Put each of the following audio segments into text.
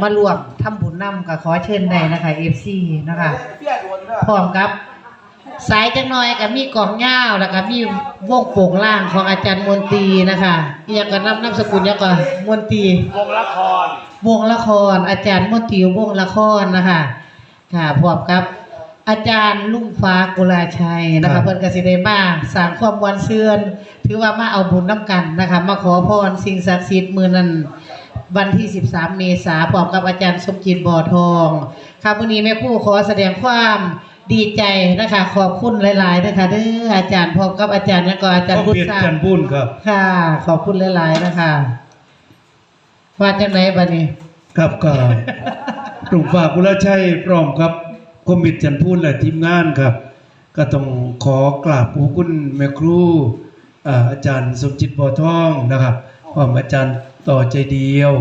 มารวมทำบุญนำก็ขอเชิญได้นะคะ FC นะคะพร้อมกับสายจังน้อยกับมีกองยาวแล้วก็มีวงโป่งล่างของอาจารย์มนตรีนะคะอีกอย่างก็นามสกุลยังก็มนตรีวงละครอาจารย์มนตรีวงละครนะคะค่ะพร้อมกับอาจารย์ลุงฟ้ากุลาชัยนะคะเพิ่นก็สิได้มาสร้างความมวลซื่นถือว่ามาเอาบุญนำกันนะคะมาขอพรสิ่งศักดิ์สิทธิ์มื้อนั้นวันที่13เมษายนพร้อมกับอาจารย์สมจิตบ่อทองค่ะมื้อนี้แม่ครูขอแสดงความดีใจนะคะขอบคุณหลายๆนะคะเด้ออาจารย์พร้อมกับอาจารย์แล้วก็อาจารย์บุญอาจารย์บุญครับค่ะขอบคุณหลายๆนะคะว่าจังไหนบัดนี้ครับก็ลุงฟ้ากุลาชัยพร้อมกับคมมิตรจันพูนและทีมงานครับก็ต้องขอกราบขอบคุณแม่ครูอาจารย์สมจิตบ่อทองนะครับพร้อมอาจารย์ต่อใจเดียว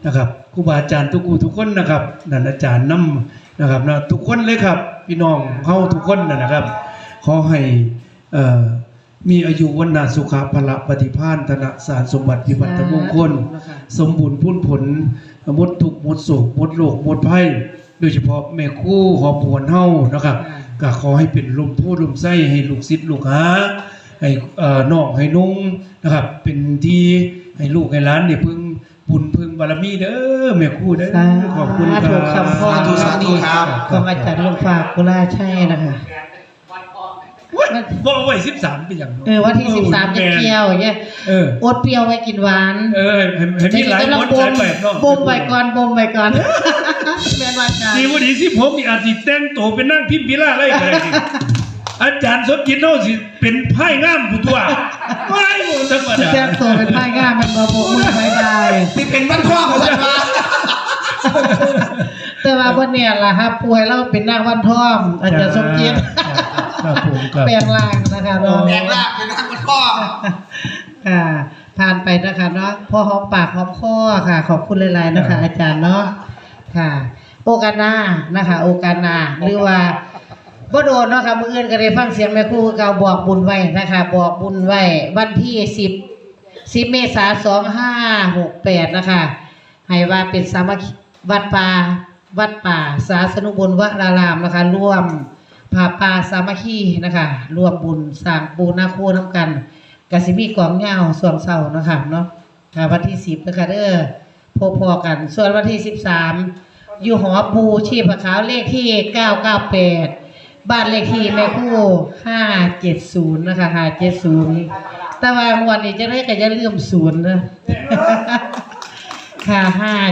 นะครับครูบาอาจารย์ทุกคนนะครับนั่นอาจารย์นำนะครับนะทุกคนเลยครับพี่น้องเฮาทุกคนนะครับขอให้มีอายุวันนาสุขะพละปฏิภาณธนสารสมบัติพิพัฒนมงคลสมบูรณ์พ้นผลหมดทุกข์หมดโศกหมดโรคหมดภัยโดยเฉพาะแม่ครูหอมหวนเฮานะครับก็ขอให้เป็นลมโพลมไส้ให้ลูกศิษย์ลูกหาให้น้องให้นุ่งนะครับเป็นที่ให้ลูกให้หลานเนี่ยพึ่งบุญพึ่งบารมีเด้อแม่ครูเด้อขอบคุณครับถูกคำพ่อสาธุครับของอาจารย์ลุงฟ้ากุลาชัยนะคะบอกไว้13เป็นอย่างวันที่13จะเปรี้ยวอย่างเงี้ยอดเปรี้ยวไว้กินหวานให้มีหลายคนหลายแบบเนาะบ่มไปก่อนแม่นว่าจ้านี่วันที่16มีอาจสิแต่งตัวเป็นนางพิมพิลาอะไรก็ได้อาจารย์สมจิตเนาะสิเป็นไพ่งามผู้ตัวไม่บ่ธรรมดาแต่งตัวเป็นไพ่งามมันบ่บ่มือไม่ได้สิเป็นบ้านพ่อของท่านว่าแต่ว่าวันนี้ล่ะครับป่วยเราเป็นนางวันทองอาจารย์สมจิตแปลงร่างนะคะเนาะแปลงร่างเป็นนางวันพ่อค่ะผ่านไปนะคะเนาะพอหอมปากหอมคอค่ะขอบคุณหลายๆนะคะอาจารย์เนาะค่ะโอกาสหน้านะคะโอกาสหน้าหรือว่าบ่โดนเนาะค่ะมื้ออื่นก็ได้ฟังเสียงแม่ครูเก่าบอกบุญไว้นะคะบอกบุญไว้วันที่10เมษายน2568นะคะให้ว่าเป็นสามัคคีวัดป่าสาสนุบุญวรารามนะคะร่วมผ้าป่าสามัคคีนะคะร่วมบุญสร้างปูนาโคนำกันก็สิมีกองยาวส่วงเช้านะคะเนาะค่ะวันที่10นะคะเด้อพอๆกันส่วนวันที่13อยู่หอปูชีพขาวเลขที่998บ้านเลขที่แม่ครู570นะคะ570แต่ว่างวดนี้จะได้ก็อย่าลืม0นะค่ะ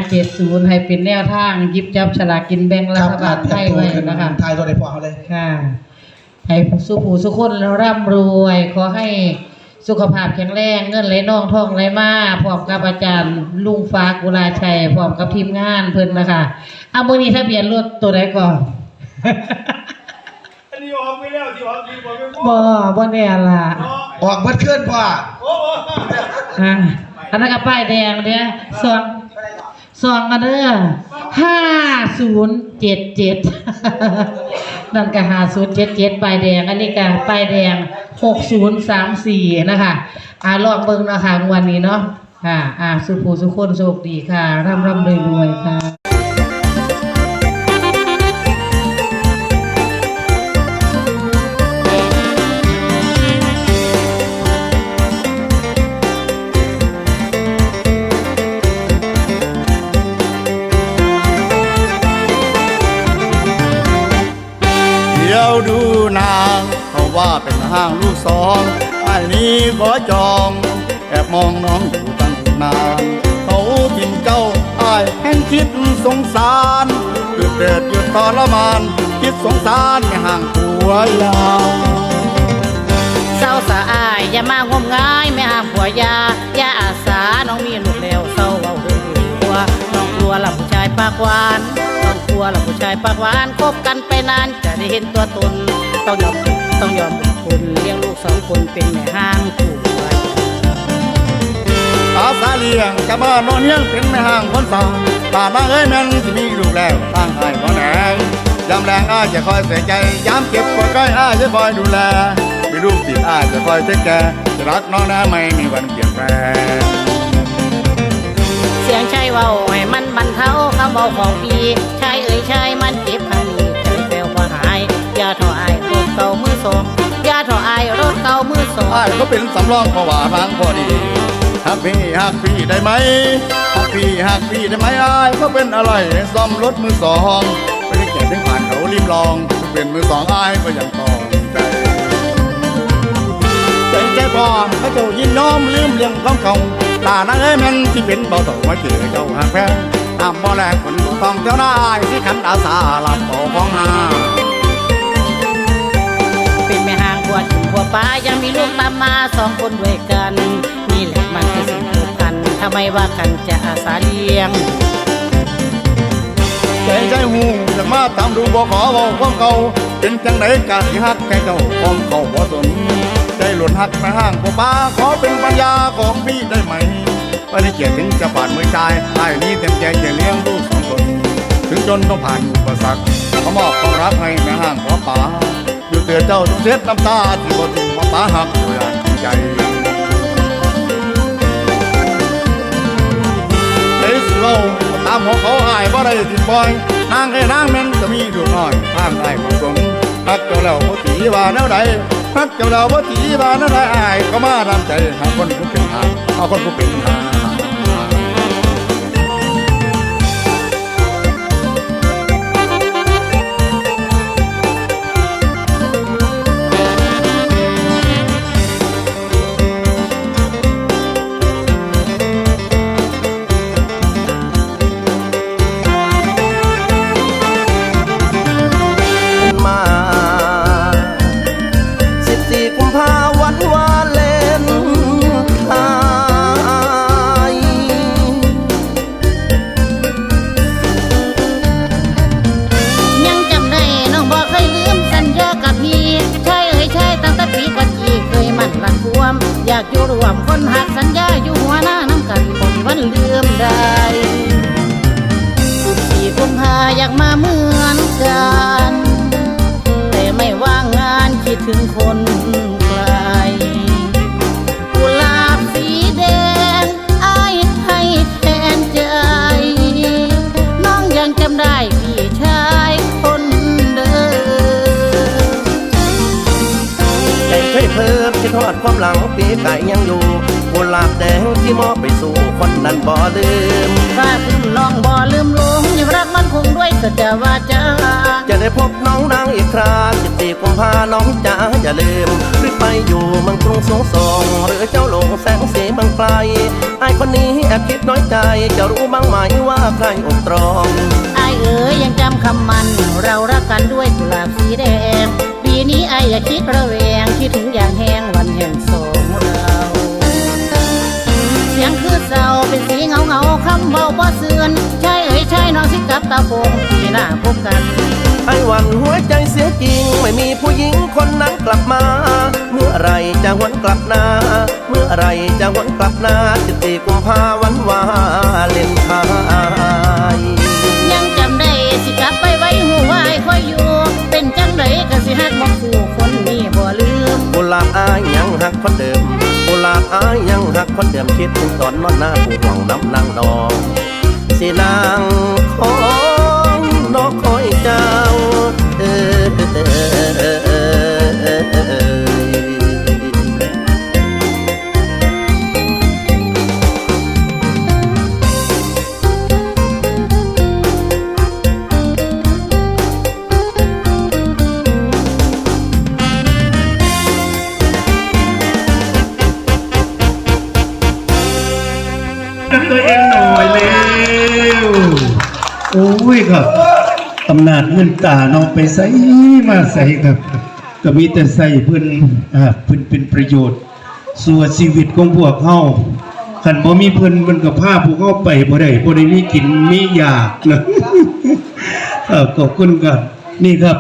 570ให้เป็นแนวทางหยิบจับฉลากกินแบ่งรัฐบาลไทยไว้นะคะไทยตัวใดพอเขาเลยค่ะให้สุผู้สุคนร่ำรวยขอให้สุขภาพแข็งแรงเงินไหลน่องทองไหลมาพร้อมกับอาจารย์ลุงฟ้ากุลาชัยพร้อมกับทีมงานเพิ่นนะคะเอามื้อนี้ทะเบียนรถตัวใดก่อนอันนี้ออกไปแล้วสิออกบ่บ่แน่ล่ะออกเบิดขึ้นพ่ออันนั้นก็ป้ายแดงเด้อซองกันเด้อ5077นั่นก็5077ป้ายแดงอันนี้ก็ป้ายแดง6034นะคะลองเบิ่งนะคะวันนี้เนาะค่ะสุผู้สุคนโชคดีค่ะร่ำรวยๆค่ะดูนางเขาว่าเป็นห้างลูกสองไอ้นี้ขอจองแอบมองน้องอยู่ตั้งนานเขาทิ่มเจ้าไอ้แห่งคิดสงสารหยุดเดือดหยุดทรมานคิดสงสารไม่ห่างผัวยาวเศร้าสะอายอย่ามางมงายไม่ห่างผัวยาอย่าอาสาน้องมีลูกแล้วเศร้าเอาเรื่องกลัวน้องกลัวหลับผู้ชายปากหวานน้องกลัวหลับผู้ชายปากหวานคบกันไปนานจะได้เห็นตัวตนต้องยอมอดทนเลี้ยงลูก2 คนเป็นแม่ห้างผัวอาสาเลี้ยงจะบ้านนอนเลี้ยงเป็นแม่ห้างคนสั่งตาบ้าเอ้ยแม่นที่มีลูกแล้วตั้งให้บ่แหน่ยามแรงอ้ายจะคอยใส่ใจยามเก็บปวดก้อยอ้ายจะคอยดูแลมีลูกติดอ้ายจะคอยเทคแคร์จะรักน้องนะไม่มีวันเปลี่ยนแปลงเสียงชัย ว้าให้มันบรรเทาคำเว้าของพี่ชายเอ่ยชายมันเจ็บข้างนี้ใจแป้วบ่หายอย่าถออายรถเก่ามือสองอย่าถออายรถเก่ามือสอง อ้ายก็เป็นสำรองเพราะว่าทางพอดีหักพี่ได้ไหมหักพี่ได้ไหมอ้ายก็เป็นอะไรซ่อมรถมือสองไม่ได้แก่ถึงผ่านเขาริมลองเป็นมือสองอ้ายก็ยังต้องใจพร้อมเขาเจ้ายินน้อมลืมเรื่องของเขาตาหน้าเอ้ยมันที่เป็นเบาต่อมาเจอเจ้าหักแพงตามบ่แลกคนทองเจ้าหน้าอ้ายที่ขันอาสาลับต่อของหา เป็นแม่ห่างผัวถึงผัวป้ายังมีลูกตามมา2 คนด้วยกันนี่แหละมันคือสิ่งผูกพันทำไมว่ากันจะอาสาเลี้ยง ใจหูอยากมาตามดูบ่ขอเว้าความเก่าเป็นจังไดกะสิฮักแค่เจ้าของเขาบ่สนใจหล่นฮักแม่ห้างพ่อป้าขอเป็นปัญญาของพี่ได้ไหมไม่ได้เกียรติถึงจะผ่านมือชายไอ้นี้เต็มใจจะเลี้ยงลูก2 คนถึงจนต้องผ่านอุปสรรคเขามอบความรักให้แม่ห้างพ่อป้าอยู่เตือนเจ้าต้องเช็ดน้ำตาที่บ่ถึงพ่อป้าหักอยู่อย่างจริงใจสิเว้าตามของเขาอายบ่ได้ติดปล่อยนางให้นางแม่นจะมีดูน้อยทางได้ความสนฮักเจ้าแล้วบ่ตีว่าแนวใดฮักเจ้าแล้วบ่ตีว่าแนวใดอายก็มาทำใจหาคนผู้เป็นหาเอาคนผู้เป็นหาอยากอยู่รวมคนหักสัญญาอยู่หัวหน้าน้ำกันบ่มีวันลืมได้14 กุมภาอยากมาเหมือนกันแต่ไม่ว่างงานคิดถึงคนไกลกุหลาบสีแดงอ้ายให้แทนใจน้องยังจำได้พี่ชายคนเดิมใจเคยเพิ่มคิดทอดความหลังปีไก่ยังอยู่กุหลาบแดงที่มอบไปสู่คนนั้นบ่ลืมฝากคุณน้องบ่ลืมลงยังรักมันคงด้วยสัจวาจาจะได้พบน้องนางอีกครา14 กุมภาน้องจ๋าอย่าลืมหรือไปอยู่เมืองกรุงสูงส่งหรือเจ้าหลงแสงสีเมืองไกลไอ้คนนี้แอบคิดน้อยใจจะรู้บ้างไหมว่าใครอกตรองไอ้เอ๋ยยังจำคำมันเรารักกันด้วยกุหลาบสีแดงปีนี้ไอ้อย่าคิดระแวงคิดถึงอย่างแห้งวันแห่งสองเราเสียงคือเศร้าเป็นสีเงาคำเบาบ่เสือนใช่เอ๋ยใช่น้องสิกับตาโปงที่หน้าพบกันไอ้วันหัวใจเสียจริงไม่มีผู้หญิงคนนั้นกลับมาเมื่อไรจะหวนกลับนาเมื่อไรจะหวนกลับนา14 กุมภาวันวาเลนไทน์ยังจำได้สิกลับไปไว้หูไว้คอยอยู่เป็นจังไดก็สิฮักบ่คู่คนนี้บ่ลืมกุหลาบอายยังหักคนเดิมกุหลาบอายยังหักคนเดิมคิดถึงตอนนอนหน้าผู้ห่วงน้ำนางดองสินางของนกคอยเจ้าตัวเองหน่อยเร็วโอ้ยครับอำนาจเงินตาน้องไปใส่มาใส่ครับก็มีแต่ใส่เพื่อนเป็นประโยชน์ส่วนชีวิตของพวกเฮาคันบ่มีเพิ่นมันก็พาพวกเฮาไปบ่ได้มีกินมีอยากนะขอบคุณครับนี่ครับ